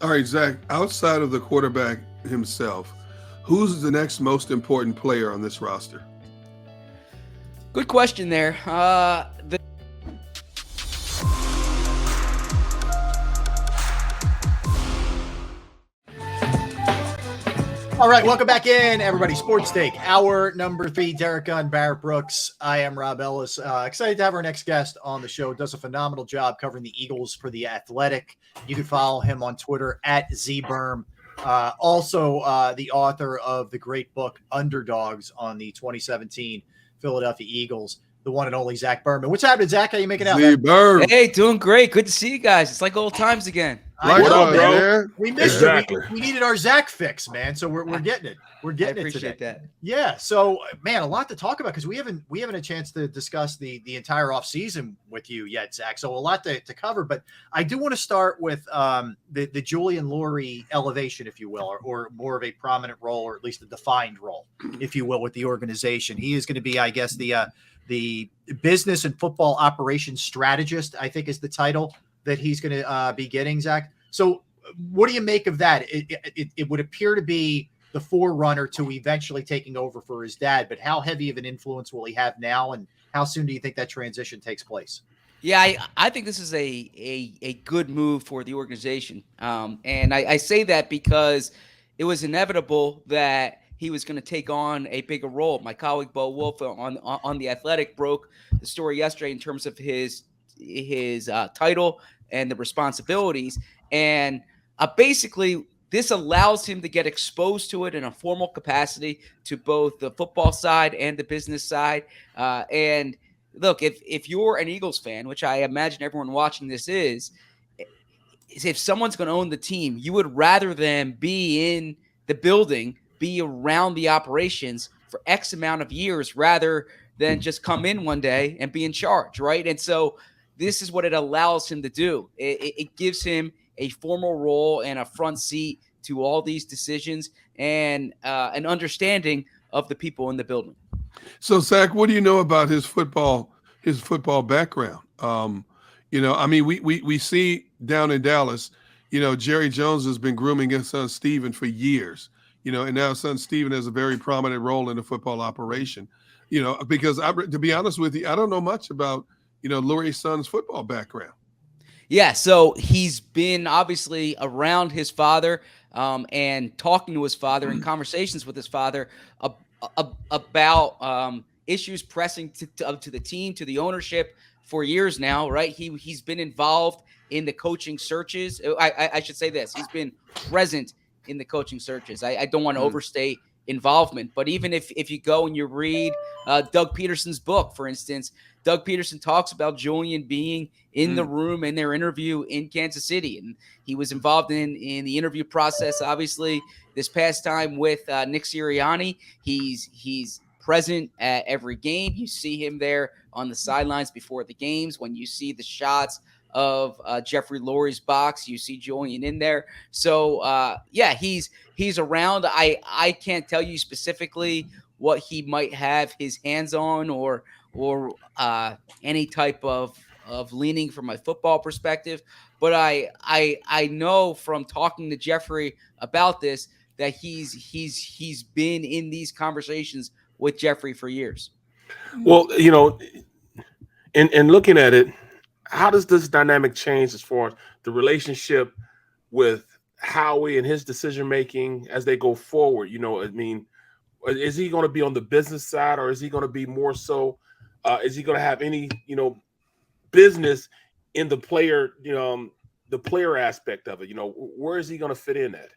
All right, Zach, outside of the quarterback himself, who's the next most important player on this roster? Good question there. All right, welcome back in, everybody. Sports Take, hour number 3. Derek Gunn, Barrett Brooks. I am Rob Ellis. Excited to have our next guest on the show. Does a phenomenal job covering the Eagles for The Athletic. You can follow him on Twitter at ZBerm. Also, the author of the great book Underdogs on the 2017 Philadelphia Eagles, the one and only Zach Berman. What's happening, Zach? How you making out, man? Z-Berm. Hey, doing great. Good to see you guys. It's like old times again. What know, up, man. man? We missed Exactly. it. We needed our Zach fix, man. So we're getting it. We're getting I it today. appreciate that. Yeah. So, man, a lot to talk about because we haven't had a chance to discuss the entire offseason with you yet, Zach. So a lot to cover. But I do want to start with the Julian Lurie elevation, if you will, or more of a prominent role, or at least a defined role, if you will, with the organization. He is going to be, I guess, the business and football operations strategist, I think, is the title that he's going to be getting, Zach. So what do you make of that? It would appear to be the forerunner to eventually taking over for his dad, but how heavy of an influence will he have now, and how soon do you think that transition takes place? Yeah, I think this is a good move for the organization. And I say that because it was inevitable that he was going to take on a bigger role. My colleague Bo Wolf on The Athletic broke the story yesterday in terms of his title and the responsibilities. And basically, this allows him to get exposed to it in a formal capacity to both the football side and the business side. And look, if you're an Eagles fan, which I imagine everyone watching this is if someone's going to own the team, you would rather them be in the building, be around the operations for X amount of years rather than just come in one day and be in charge, right? And so this is what it allows him to do. It gives him a formal role and a front seat to all these decisions and an understanding of the people in the building. So, Zach, what do you know about his football background? I mean, we see down in Dallas, Jerry Jones has been grooming his son Steven for years, and now his son Steven has a very prominent role in the football operation, because to be honest with you, I don't know much about, Lurie's son's football background. Yeah, so he's been obviously around his father and talking to his father and conversations with his father about issues pressing to the team, to the ownership for years now, right? He's been involved in the coaching searches. I should say this. He's been present in the coaching searches. I don't want to overstate involvement, but even if you go and you read Doug Peterson's book, for instance, Doug Peterson talks about Julian being in the room in their interview in Kansas City, and he was involved in the interview process. Obviously, this past time with Nick Sirianni, he's present at every game. You see him there on the sidelines before the games. When you see the shots of Jeffrey Lurie's box, you see Julian in there. So he's around. I can't tell you specifically what he might have his hands on or any type of leaning from a football perspective. But I know from talking to Jeffrey about this that he's been in these conversations with Jeffrey for years. Well, in looking at it, how does this dynamic change as far as the relationship with Howie and his decision making as they go forward? I mean, is he going to be on the business side, or is he going to be more so? Is he going to have any, business in the player, the player aspect of it? Where is he going to fit in at?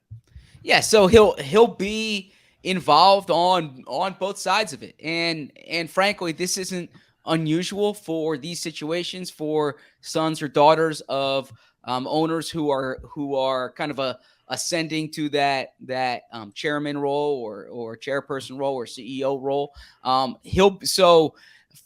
Yeah, so he'll be involved on both sides of it, and frankly, this isn't unusual for these situations for sons or daughters of owners who are kind of ascending to that chairman role or chairperson role or CEO role.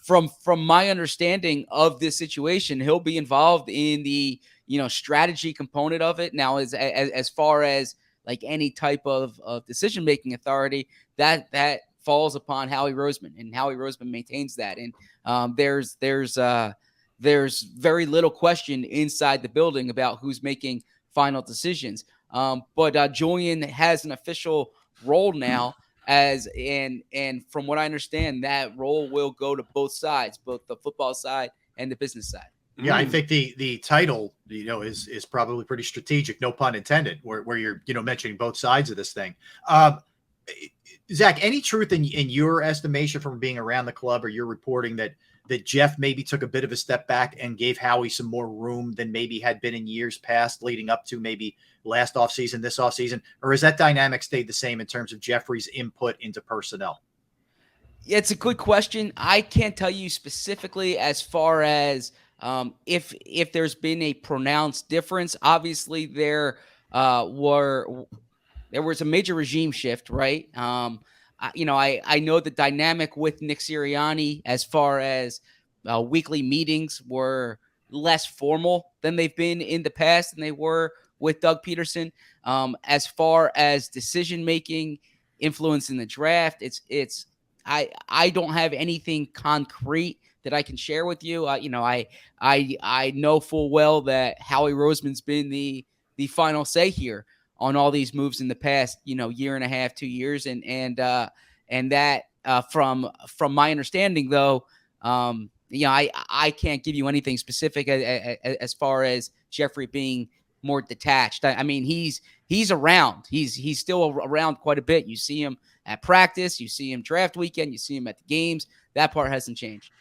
From my understanding of this situation, he'll be involved in the strategy component of it. Now, as far as like any type of decision making authority, that falls upon Howie Roseman, and Howie Roseman maintains that. And there's very little question inside the building about who's making final decisions. But Julian has an official role now and from what I understand, that role will go to both sides, both the football side and the business side. Yeah, I think the title, is probably pretty strategic, no pun intended, where you're, mentioning both sides of this thing. Zach, any truth in your estimation from being around the club or your reporting that Jeff maybe took a bit of a step back and gave Howie some more room than maybe had been in years past leading up to maybe last offseason, this offseason? Or has that dynamic stayed the same in terms of Jeffrey's input into personnel? Yeah, it's a good question. I can't tell you specifically as far as if there's been a pronounced difference. Obviously, there was a major regime shift, right? I know the dynamic with Nick Sirianni as far as weekly meetings were less formal than they've been in the past, and they were with Doug Peterson. As far as decision making, influence in the draft, I don't have anything concrete that I can share with you. I know full well that Howie Roseman's been the final say here on all these moves in the past, year and a half, 2 years, and that from my understanding, though, I can't give you anything specific as far as Jeffrey being more detached. I mean, he's around. He's still around quite a bit. You see him at practice, you see him draft weekend, you see him at the games. That part hasn't changed.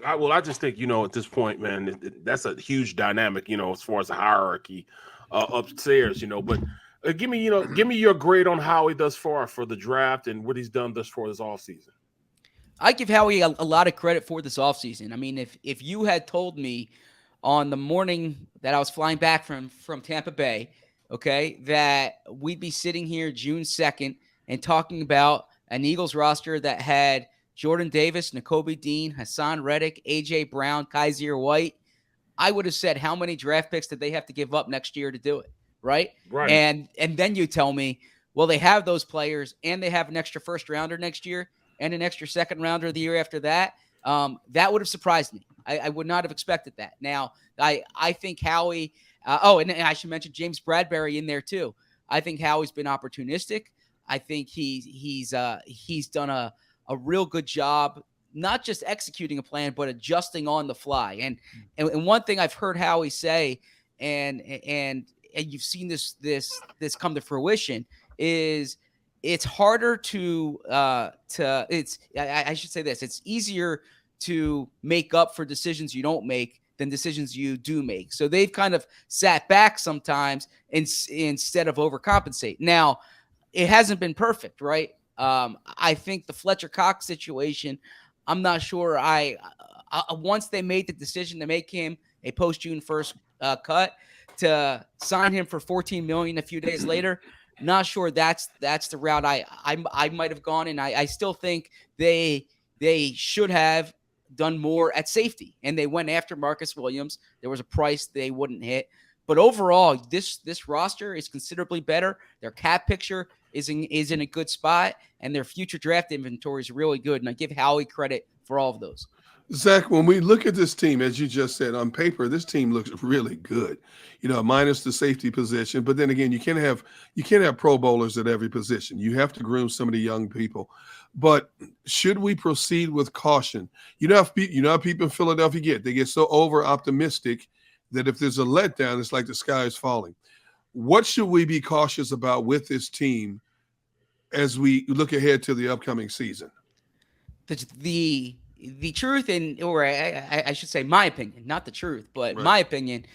I just think, at this point, man, that's a huge dynamic, as far as the hierarchy upstairs, But give me your grade on Howie thus far for the draft and what he's done thus far this offseason. I give Howie a lot of credit for this offseason. I mean, if you had told me on the morning that I was flying back from Tampa Bay, okay, that we'd be sitting here June 2nd and talking about an Eagles roster that had Jordan Davis, Nakobe Dean, Hassan Reddick, A.J. Brown, Kaiser White, I would have said, how many draft picks did they have to give up next year to do it, right? Right. And then you tell me, well, they have those players and they have an extra first rounder next year and an extra second rounder the year after that. That would have surprised me. I would not have expected that. Now, I think Howie and I should mention James Bradbury in there too. I think Howie's been opportunistic. I think he's done a real good job, not just executing a plan, but adjusting on the fly. And one thing I've heard Howie say, and you've seen this come to fruition, is it's harder I should say this, it's easier to make up for decisions you don't make than decisions you do make. So they've kind of sat back sometimes instead of overcompensate. Now, it hasn't been perfect, right? I think the Fletcher Cox situation, I'm not sure. Once they made the decision to make him a post-June 1st cut, to sign him for $14 million a few days later, not sure that's the route I might have gone. And I still think they should have done more at safety, and they went after Marcus Williams. There was a price they wouldn't hit, but overall, this roster is considerably better. Their cap picture is in a good spot, and their future draft inventory is really good. And I give Howie credit for all of those. Zach, when we look at this team, as you just said, on paper, this team looks really good, minus the safety position. But then again, you can't have Pro Bowlers at every position. You have to groom some of the young people. But should we proceed with caution? How people in Philadelphia they get so over optimistic that if there's a letdown, it's like the sky is falling. What should we be cautious about with this team as we look ahead to the upcoming season? The truth, or I should say my opinion, not the truth, but right. My opinion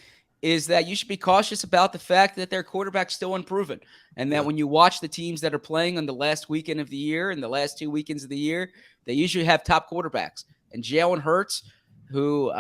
is that you should be cautious about the fact that their quarterback's still unproven. And that when you watch the teams that are playing on the last weekend of the year and the last 2 weekends of the year, they usually have top quarterbacks. And Jalen Hurts, who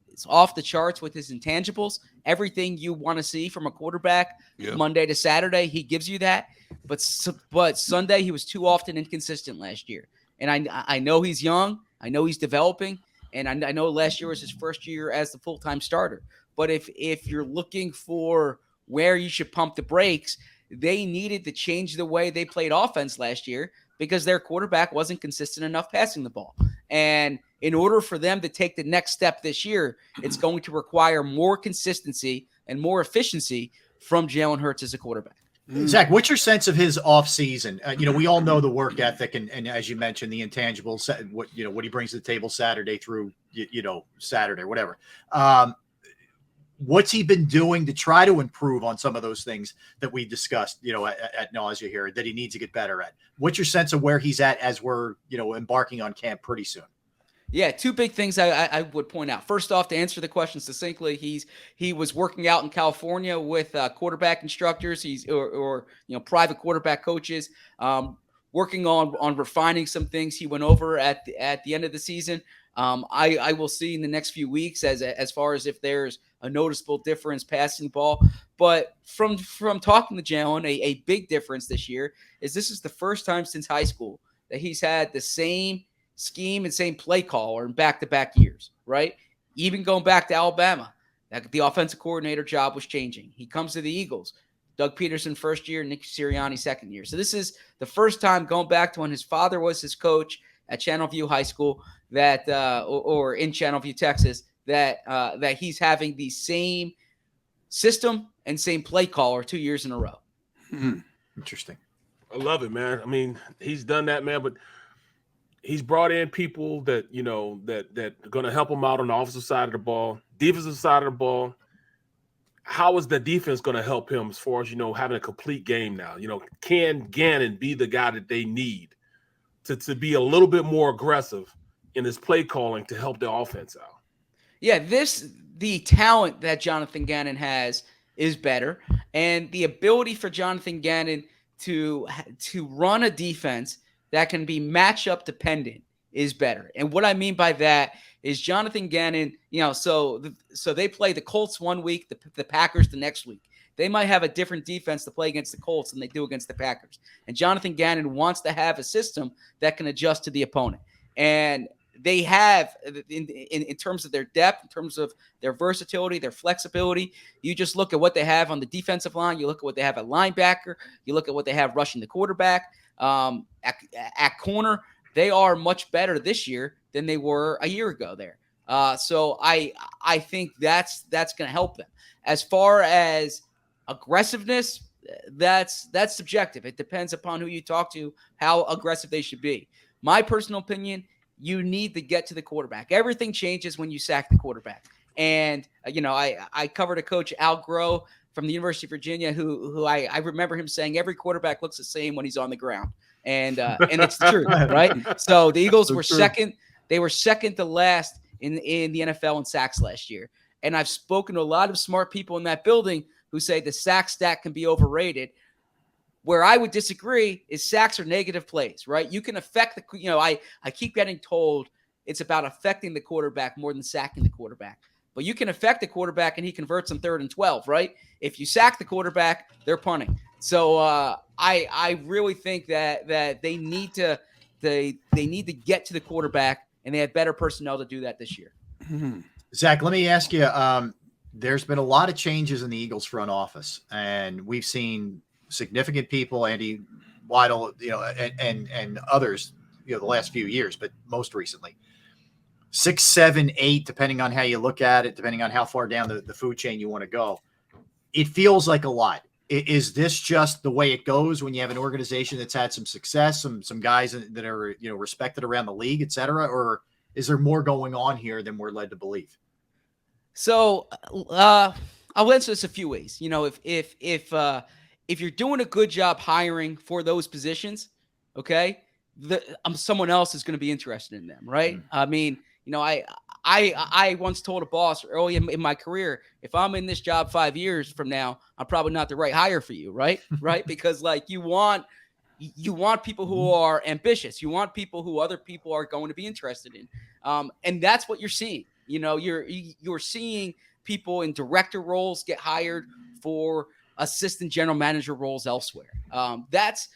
is off the charts with his intangibles, everything you want to see from a quarterback, Monday to Saturday, he gives you that. But Sunday, he was too often inconsistent last year. And I know he's young. I know he's developing. And I know last year was his first year as the full-time starter. But if you're looking for where you should pump the brakes, they needed to change the way they played offense last year because their quarterback wasn't consistent enough passing the ball. And in order for them to take the next step this year, it's going to require more consistency and more efficiency from Jalen Hurts as a quarterback. Zach, what's your sense of his offseason? We all know the work ethic and as you mentioned, the intangibles, what he brings to the table Saturday through, Saturday, whatever. What's he been doing to try to improve on some of those things that we discussed, at nausea here that he needs to get better at? What's your sense of where he's at as we're, embarking on camp pretty soon? Yeah, two big things I would point out. First off, to answer the question succinctly, he was working out in California with quarterback instructors, or private quarterback coaches, working on refining some things he went over at the end of the season. I will see in the next few weeks as far as if there's a noticeable difference passing the ball. But from talking to Jalen, a big difference this year is this is the first time since high school that he's had the same scheme and same play caller in back-to-back years, right? Even going back to Alabama, the offensive coordinator job was changing. He comes to the Eagles, Doug Peterson first year, Nick Sirianni second year. So this is the first time going back to when his father was his coach at Channelview High School, that or in Channelview, Texas, that he's having the same system and same play caller 2 years in a row. Interesting. I love it, man. I mean, he's done that, man, but he's brought in people that that are going to help him out on the offensive side of the ball, defensive side of the ball. How is the defense going to help him as far as having a complete game now? Can Gannon be the guy that they need to be a little bit more aggressive in his play calling to help the offense out? Yeah, the talent that Jonathan Gannon has is better, and the ability for Jonathan Gannon to run a defense that can be matchup dependent is better. And what I mean by that is Jonathan Gannon, so they play the Colts one week, the Packers the next week. They might have a different defense to play against the Colts than they do against the Packers. And Jonathan Gannon wants to have a system that can adjust to the opponent. And they have, in terms of their depth, in terms of their versatility, their flexibility, you just look at what they have on the defensive line. You look at what they have at linebacker. You look at what they have rushing the quarterback. At corner, they are much better this year than they were a year ago there. So I think that's going to help them. As far as aggressiveness, that's subjective. It depends upon who you talk to, how aggressive they should be. My personal opinion, you need to get to the quarterback. Everything changes when you sack the quarterback. And, I covered a coach, Al Groh, from the University of Virginia, who I remember him saying every quarterback looks the same when he's on the ground. And it's the truth, right? So the Eagles were second. They were second to last in the NFL in sacks last year. And I've spoken to a lot of smart people in that building who say the sack stat can be overrated. Where I would disagree is sacks are negative plays, right? You can affect I keep getting told it's about affecting the quarterback more than sacking the quarterback. But you can affect the quarterback and he converts on 3rd and 12, right? If you sack the quarterback, they're punting. So I really think that they need to get to the quarterback, and they have better personnel to do that this year. Zach, let me ask you, there's been a lot of changes in the Eagles front office, and we've seen significant people, Andy Weidel, and others, the last few years, but most recently 6, 7, 8, depending on how you look at it, depending on how far down the food chain you want to go. It feels like a lot. Is this just the way it goes when you have an organization that's had some success, some guys that are, respected around the league, et cetera, or is there more going on here than we're led to believe? So, I'll answer this a few ways. If you're doing a good job hiring for those positions, okay, someone else is going to be interested in them, right? I mean, I once told a boss early in my career, if I'm in this job 5 years from now, I'm probably not the right hire for you, right? Right? Because you want people who are ambitious. You want people who other people are going to be interested in, and that's what you're seeing. You're seeing people in director roles get hired for assistant general manager roles elsewhere. That's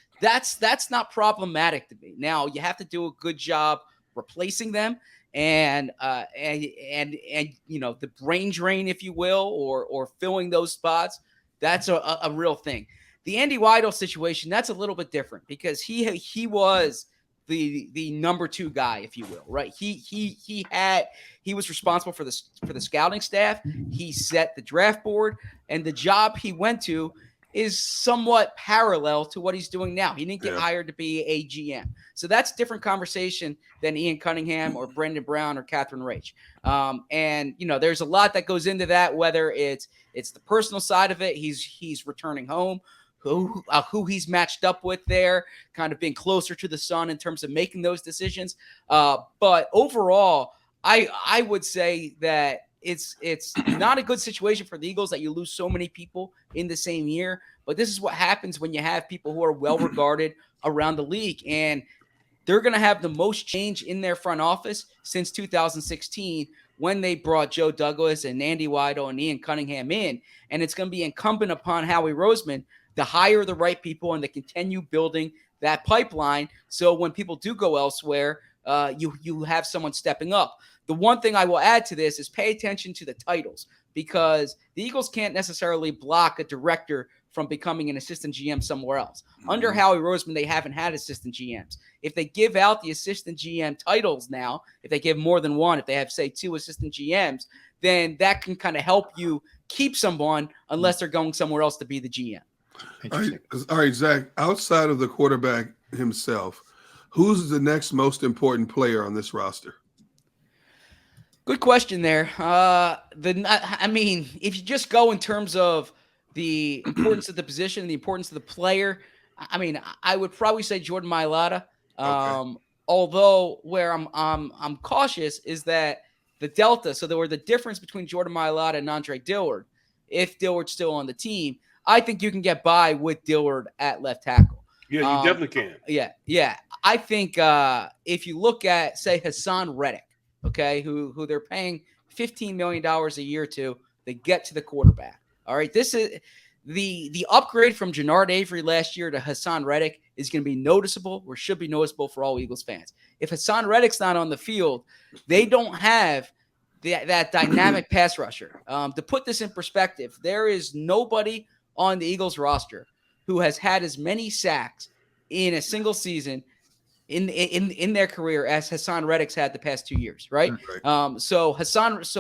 not problematic to me. Now you have to do a good job replacing them and the brain drain, if you will, or filling those spots. That's a real thing. The Andy Weidel situation, that's a little bit different because he was the number 2 guy, if you will, right? He was responsible for the scouting staff. He set the draft board, and the job he went to is somewhat parallel to what he's doing now. He didn't get hired to be a GM. So that's a different conversation than Ian Cunningham or Brendan Brown or Catherine Raich. And, there's a lot that goes into that, whether it's the personal side of it. He's returning home, who he's matched up with there, kind of being closer to the sun in terms of making those decisions. But overall, I would say that it's not a good situation for the Eagles that you lose so many people in the same year. But this is what happens when you have people who are well regarded around the league, and they're going to have the most change in their front office since 2016 when they brought Joe Douglas and Andy Weidel and Ian Cunningham in. And it's going to be incumbent upon Howie Roseman to hire the right people and to continue building that pipeline. So when people do go elsewhere, you have someone stepping up. The one thing I will add to this is pay attention to the titles, because the Eagles can't necessarily block a director from becoming an assistant GM somewhere else. Under Howie Roseman, they haven't had assistant GMs. If they give out the assistant GM titles now, if they give more than one, if they have, say, 2 assistant GMs, then that can kind of help you keep someone unless they're going somewhere else to be the GM. All right, Zach, outside of the quarterback himself, who's the next most important player on this roster? Good question there. If you just go in terms of the importance of the position and the importance of the player, I would probably say Jordan Mailata. Okay. Although where I'm cautious is that the delta. So there were the difference between Jordan Mailata and Andre Dillard. If Dillard's still on the team, I think you can get by with Dillard at left tackle. Yeah, you definitely can. Yeah. I think if you look at, say, Hassan Reddick, okay, who they're paying $15 million a year to get to the quarterback. All right, this is the upgrade from Jannard Avery last year to Hassan Reddick is going to be noticeable, or should be noticeable, for all Eagles fans. If Hassan Reddick's not on the field, they don't have that dynamic pass rusher. To put this in perspective, there is nobody on the Eagles roster who has had as many sacks in a single season in their career as Hassan Reddick's had the past 2 years, right? So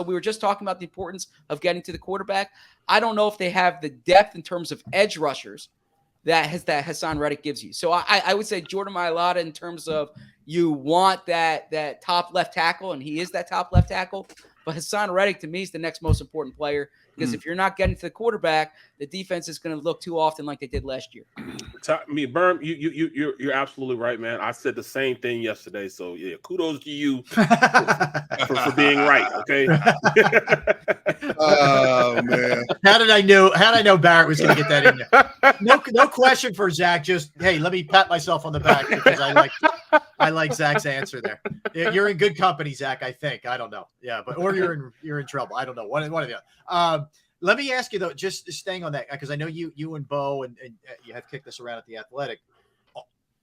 we were just talking about the importance of getting to the quarterback. I don't know if they have the depth in terms of edge rushers that Hassan Reddick gives you. So I would say Jordan Mailata in terms of you want that top left tackle, and he is that top left tackle. But Hassan Reddick, to me, is the next most important player, because if you're not getting to the quarterback, the defense is going to look too often like they did last year. Berm, you're absolutely right, man. I said the same thing yesterday. So yeah, kudos to you for being right. Okay. Oh man, how did I know Barrett was going to get that in there? No question for Zach. Just, hey, let me pat myself on the back because I like Zach's answer there. You're in good company, Zach. I think. I don't know. Yeah, or you're in trouble. I don't know. One or the other. Let me ask you though, just staying on that, because I know you and Bo and you have kicked this around at the Athletic.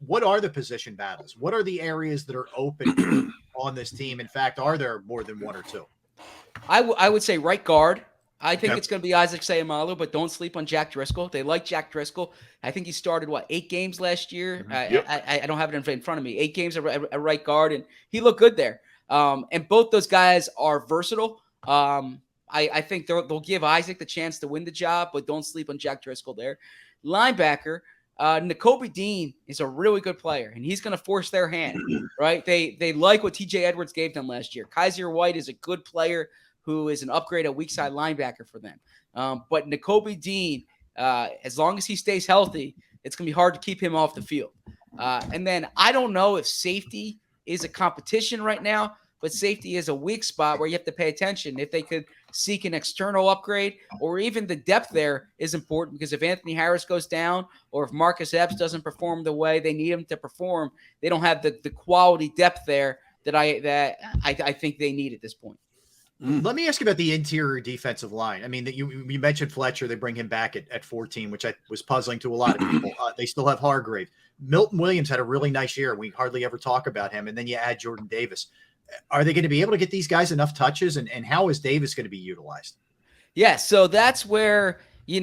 What are the position battles? What are the areas that are open on this team? In fact, are there more than one or two? I would say right guard. I think it's going to be Isaac Seumalo, but don't sleep on Jack Driscoll. They like Jack Driscoll. I think he started, 8 games last year? I don't have it in front of me. 8 games at right guard, and he looked good there. And both those guys are versatile. I think they'll give Isaac the chance to win the job, but don't sleep on Jack Driscoll there. Linebacker, Nakobe Dean is a really good player, and he's going to force their hand, right? They like what TJ Edwards gave them last year. Kaiser White is a good player who is an upgrade at weak side linebacker for them. But Nakobe Dean, as long as he stays healthy, it's going to be hard to keep him off the field. And then I don't know if safety is a competition right now, but safety is a weak spot where you have to pay attention. If they could seek an external upgrade, or even the depth there is important, because if Anthony Harris goes down, or if Marcus Epps doesn't perform the way they need him to perform, they don't have the quality depth there that I think they need at this point. Let me ask you about the interior defensive line. I mean, that you mentioned Fletcher. They bring him back at 14, which was puzzling to a lot of people. They still have Hargrave. Milton Williams had a really nice year. We hardly ever talk about him. And then you add Jordan Davis. Are they going to be able to get these guys enough touches? And how is Davis going to be utilized? Yeah, so that's where, you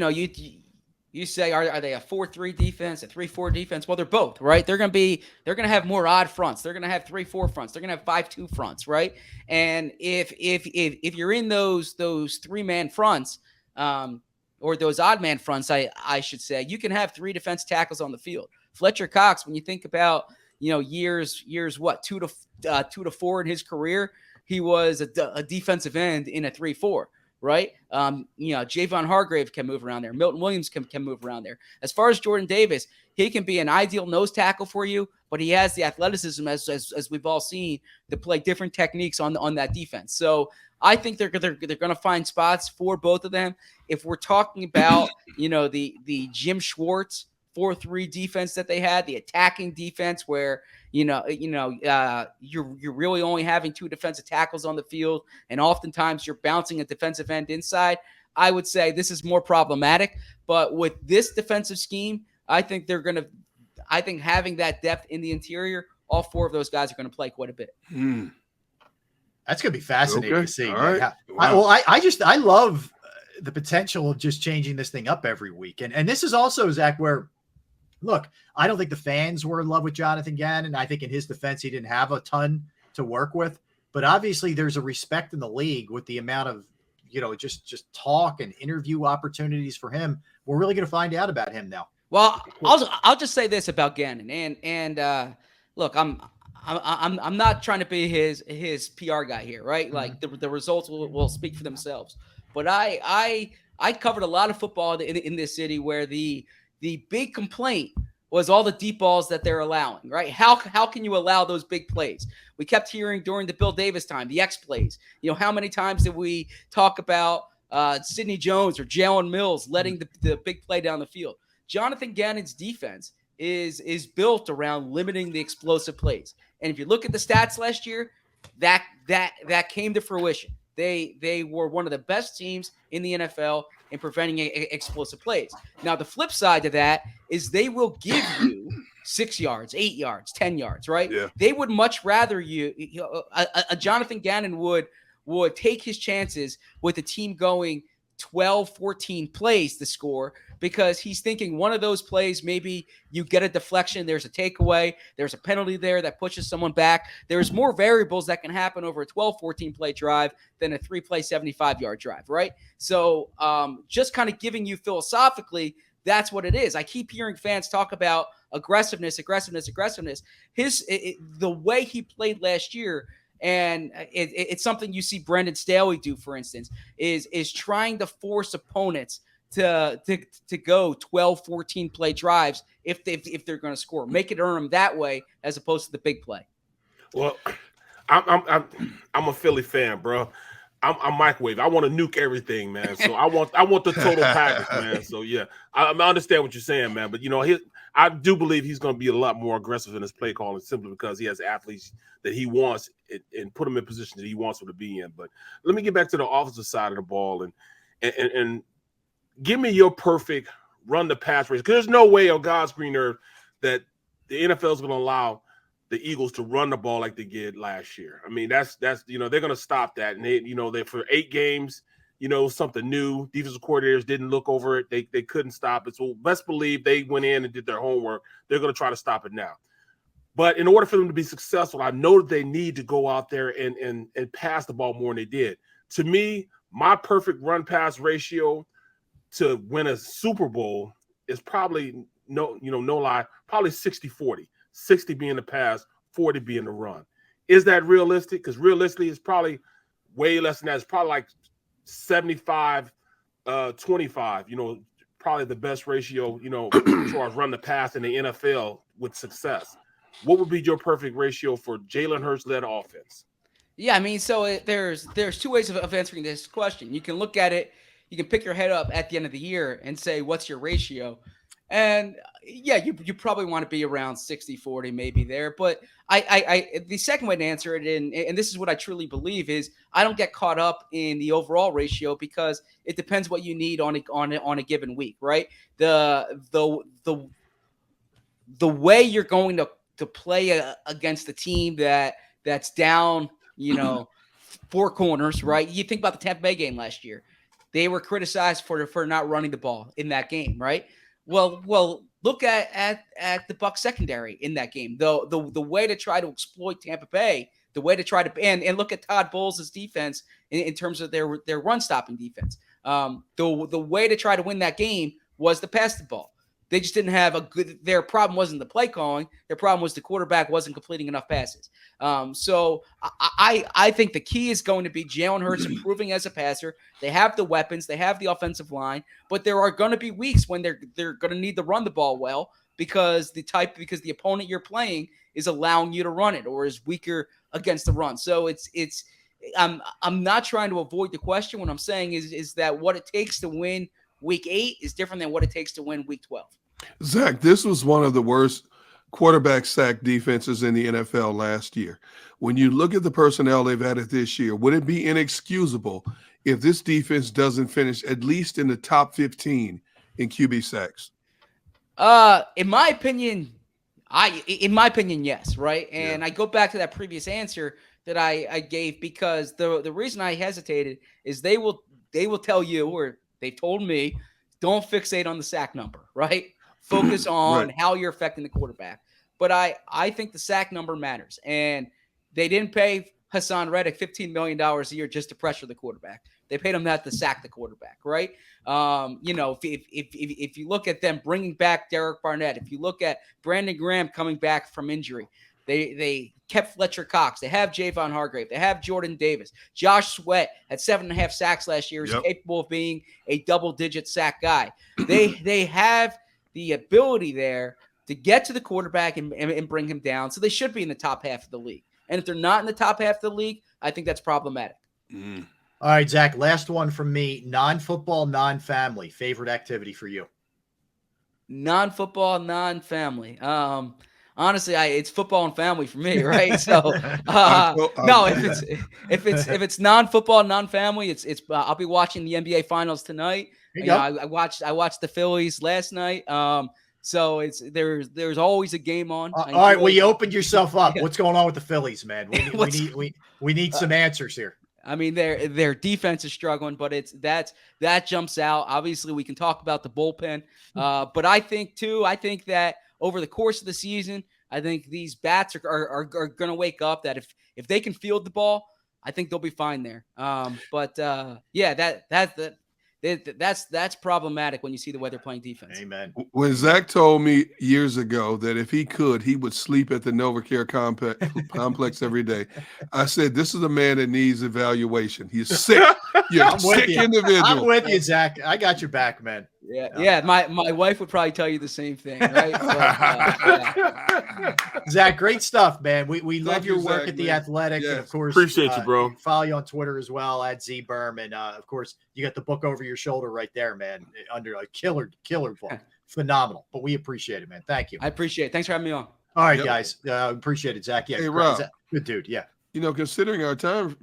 You say, are they a 4-3 defense, a 3-4 defense? Well, they're both, right? They're gonna have more odd fronts. They're gonna have 3-4 fronts. They're gonna have 5-2 fronts, right? And if you're in those 3-man fronts, or those odd man fronts, I should say, you can have 3 defense tackles on the field. Fletcher Cox, when you think about years 2 to 4 in his career, he was a defensive end in a 3-4. Right? Javon Hargrave can move around there. Milton Williams can move around there. As far as Jordan Davis, he can be an ideal nose tackle for you, but he has the athleticism, as we've all seen, to play different techniques on that defense. So I think they're going to find spots for both of them. If we're talking about, the Jim Schwartz 4-3 defense that they had, the attacking defense where you're really only having 2 defensive tackles on the field, and oftentimes you're bouncing a defensive end inside, I would say this is more problematic. But with this defensive scheme, I think having that depth in the interior, all 4 of those guys are going to play quite a bit. That's going to be fascinating to see. All right. I love the potential of just changing this thing up every week. And this is also, Zach, where, look, I don't think the fans were in love with Jonathan Gannon. I think in his defense, he didn't have a ton to work with. But obviously, there's a respect in the league with the amount of, just talk and interview opportunities for him. We're really going to find out about him now. Well, I'll just say this about Gannon. And look, I'm not trying to be his PR guy here, right? Like the results will speak for themselves. But I covered a lot of football in this city where the big complaint was all the deep balls that they're allowing, right? How can you allow those big plays? We kept hearing during the Bill Davis time, the X plays. How many times did we talk about Sidney Jones or Jalen Mills letting the big play down the field? Jonathan Gannon's defense is built around limiting the explosive plays. And if you look at the stats last year, that came to fruition. They were one of the best teams in the NFL in preventing explosive plays. Now, the flip side to that is they will give you 6 yards, 8 yards, 10 yards, right? Yeah. They would much rather a Jonathan Gannon would take his chances with a team going 12, 14 plays to score, because he's thinking one of those plays, maybe you get a deflection, there's a takeaway, there's a penalty there that pushes someone back. There's more variables that can happen over a 12, 14-play drive than a 3-play, 75-yard drive, right? So just kind of giving you philosophically, that's what it is. I keep hearing fans talk about aggressiveness. The way he played last year, and it's something you see Brendan Staley do, for instance, is trying to force opponents to go 12, 14 play drives if they're going to score. Make it earn them that way as opposed to the big play. Well, I'm a Philly fan, bro. I'm microwave. I want to nuke everything, man. So I want the total package, man. So yeah, I understand what you're saying, man. But I do believe he's going to be a lot more aggressive in his play calling, simply because he has athletes that he wants and put them in positions that he wants them to be in. But let me get back to the offensive side of the ball and give me your perfect run the pass race. Because there's no way on God's green earth that the NFL is going to allow the Eagles to run the ball like they did last year. I mean, that's they're going to stop that. And they for 8 games, something new. Defensive coordinators didn't look over it. They couldn't stop it. So best believe they went in and did their homework. They're going to try to stop it now. But in order for them to be successful, I know that they need to go out there and pass the ball more than they did. To me, my perfect run pass ratio to win a Super Bowl is probably no lie, probably 60-40. 60 being the pass, 40 being the run. Is that realistic? Because realistically, it's probably way less than that. It's probably like 75-25. Probably the best ratio, as far as run the pass in the NFL with success. What would be your perfect ratio for Jalen Hurts led offense? Yeah, I mean, so there's 2 ways of answering this question. You can look at it. You can pick your head up at the end of the year and say, what's your ratio? And yeah, you probably want to be around 60-40, maybe there. But I the second way to answer it, and this is what I truly believe, is I don't get caught up in the overall ratio, because it depends what you need on a given week, right? The way you're going to play against a team that's down, 4 corners, right? You think about the Tampa Bay game last year. They were criticized for not running the ball in that game, right? Well, look at the Bucs secondary in that game. The way to try to exploit Tampa Bay, the way to try to and look at Todd Bowles' defense in terms of their run stopping defense. The way to try to win that game was to pass the ball. They just didn't have a good. Their problem wasn't the play calling. Their problem was the quarterback wasn't completing enough passes. So I think the key is going to be Jalen Hurts improving as a passer. They have the weapons. They have the offensive line. But there are going to be weeks when they're going to need to run the ball well because the opponent you're playing is allowing you to run it or is weaker against the run. So I'm not trying to avoid the question. What I'm saying is that what it takes to win Week 8 is different than what it takes to win Week 12. Zach, this was one of the worst quarterback sack defenses in the NFL last year. When you look at the personnel they've added this year, would it be inexcusable if this defense doesn't finish at least in the top 15 in QB sacks? In my opinion, yes, right? And I go back to that previous answer that I gave because the reason I hesitated is they will tell you, or they told me, don't fixate on the sack number, right? Focus on how you're affecting the quarterback. But I think the sack number matters. And they didn't pay Hassan Reddick $15 million a year just to pressure the quarterback. They paid him that to sack the quarterback, right? If you look at them bringing back Derek Barnett, if you look at Brandon Graham coming back from injury, they kept Fletcher Cox. They have Javon Hargrave. They have Jordan Davis. Josh Sweat at 7.5 sacks last year is capable of being a double-digit sack guy. They have the ability there to get to the quarterback and bring him down. So they should be in the top half of the league. And if they're not in the top half of the league, I think that's problematic. All right, Zach, last one from me. Non-football, non-family. Favorite activity for you? Non-football, non-family. Honestly, it's football and family for me, right? So no, if it's non-football, non-family, it's I'll be watching the NBA Finals tonight. I watched the Phillies last night. So there's always a game on. All right, well, you opened yourself up. What's going on with the Phillies, man? We need some answers here. I mean, their defense is struggling, but that jumps out. Obviously, we can talk about the bullpen, but I think that over the course of the season, I think these bats are going to wake up. That if they can field the ball, I think they'll be fine there. That's problematic when you see the way they're playing defense. Amen. When Zach told me years ago that if he could, he would sleep at the NovaCare complex every day, I said, this is a man that needs evaluation. He's sick. You're a sick individual. I'm with you, Zach. I got your back, man. Yeah. My wife would probably tell you the same thing, right? Zach, great stuff, man. We love your work Zach, at The man. Athletic. Yes. And of course, Appreciate you, bro. Follow you on Twitter as well at @ZBerman. Of course, you got the book over your shoulder right there, man. Under a killer book. Phenomenal. But we appreciate it, man. Thank you. I appreciate it. Thanks for having me on. All right, guys. Appreciate it, Zach. Yeah, Hey, Rob. Zach, good dude. Yeah. Considering our time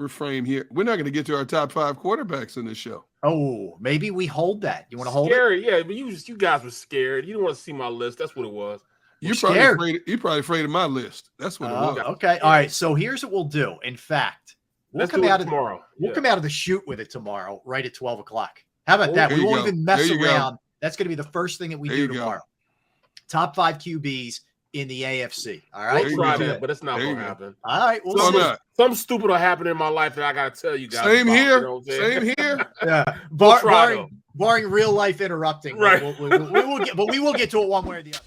frame here, we're not going to get to our top 5 quarterbacks in this show. Oh, maybe we hold that. You want to hold Scary, yeah, but you guys were scared. You didn't want to see my list. That's what it was. You're probably afraid of my list. That's what it was. Okay. All right. So here's what we'll do. In fact, we'll come out tomorrow. We'll come out of the shoot with it tomorrow, right at 12 o'clock. How about that? There We you won't go. even mess There you around. go. That's going to be the first thing that we There do you go. tomorrow. Top 5 QBs in the AFC. All right. There you We'll try go. that, but it's not There going you to go. happen. All right. We'll So see. not. Something stupid will happen in my life that I got to tell you guys. Same about, here. you know what I'm saying? Same here. Yeah. We'll try, Barring real life interrupting. Right. We will get to it one way or the other.